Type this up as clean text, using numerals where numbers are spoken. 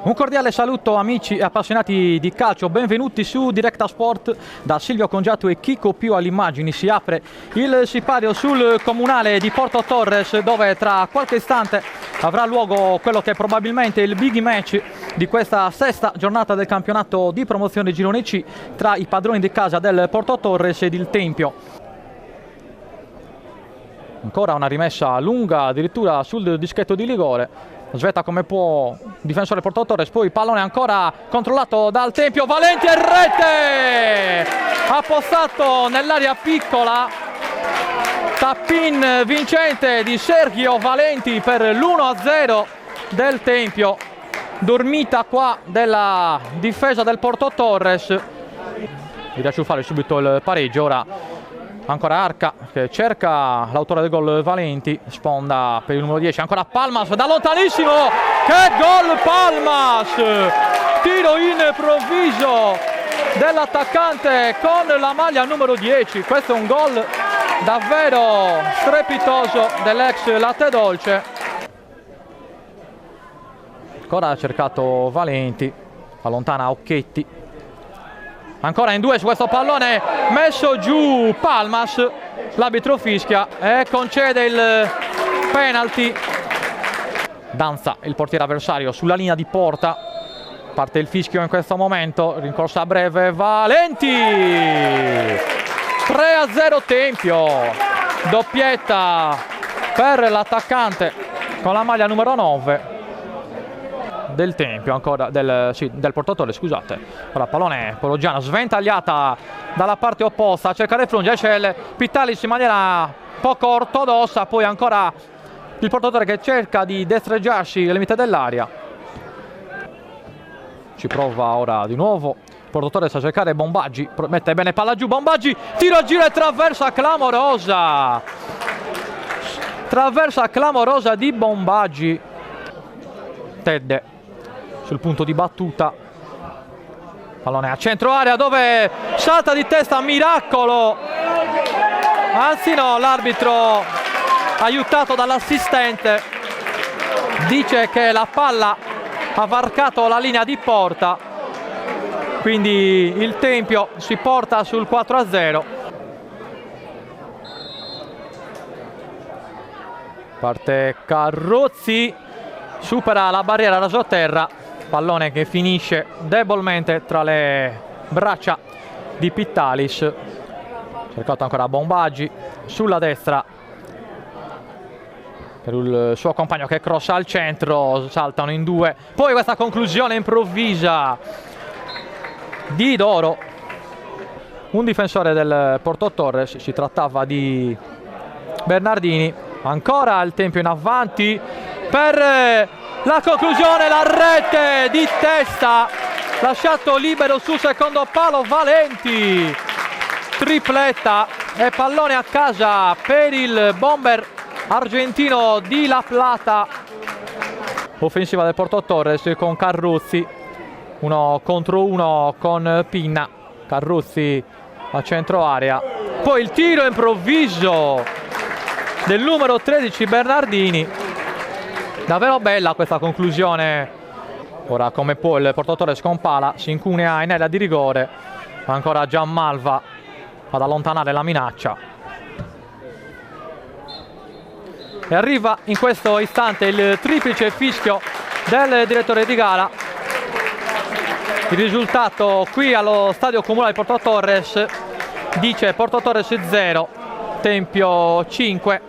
Un cordiale saluto amici e appassionati di calcio, benvenuti su Directa Sport da Silvio Congiato e Chico Pio alle immagini. Si apre il sipario sul comunale di Porto Torres, dove tra qualche istante avrà luogo quello che è probabilmente il big match di questa sesta giornata del campionato di promozione Girone C tra i padroni di casa del Porto Torres ed il Tempio. Ancora una rimessa lunga addirittura sul dischetto di rigore. Svetta come può difensore Porto Torres, poi pallone ancora controllato dal Tempio, Valenti e rete! Appostato nell'area piccola, tappin vincente di Sergio Valenti per l'1-0 del Tempio. Dormita qua della difesa del Porto Torres. Mi riesce a fare subito il pareggio ora. Ancora Arca che cerca l'autore del gol Valenti, sponda per il numero 10, ancora Palmas da lontanissimo, che gol Palmas! Tiro improvviso dell'attaccante con la maglia numero 10, questo è un gol davvero strepitoso dell'ex Latte Dolce. Ancora ha cercato Valenti, allontana Occhetti. Ancora in due su questo pallone messo giù Palmas, l'arbitro fischia e concede il penalty. Danza il portiere avversario sulla linea di porta, parte il fischio in questo momento, rincorsa breve Valenti, 3-0 Tempio, doppietta per l'attaccante con la maglia numero 9 del Tempio, ancora del portatore, scusate. Ora pallone Pologiano, sventagliata dalla parte opposta a cercare Frunge, c'è il Pitalis in maniera poco ortodossa, poi ancora il portatore che cerca di destreggiarsi al limite dell'area. Ci prova ora di nuovo il portatore, sa cercare Bombaggi, mette bene palla giù, Bombaggi, tiro a giro e traversa clamorosa di Bombaggi. Tedde sul punto di battuta, pallone a centro area dove salta di testa Miracolo, anzi no, l'arbitro aiutato dall'assistente dice che la palla ha varcato la linea di porta, quindi il Tempio si porta sul 4-0. Parte Carrozzi, supera la barriera rasoterra, pallone che finisce debolmente tra le braccia di Pitalis. Cercato ancora Bombaggi sulla destra per il suo compagno che crossa al centro, saltano in due. Poi questa conclusione improvvisa di Doro, un difensore del Porto Torres, si trattava di Bernardini. Ancora il Tempio in avanti per la conclusione, la rete di testa, lasciato libero sul secondo palo Valenti, tripletta e pallone a casa per il bomber argentino di La Plata. Offensiva del Porto Torres con Carruzzi, 1 contro 1 con Pinna, Carruzzi a centro area, poi il tiro improvviso del numero 13 Bernardini. Davvero bella questa conclusione. Ora come può il Porto Torres con pala si incunea in area di rigore, ancora Gianmalva ad allontanare la minaccia e arriva in questo istante il triplice fischio del direttore di gara. Il risultato qui allo stadio comunale di Porto Torres dice Porto Torres 0, Tempio 5.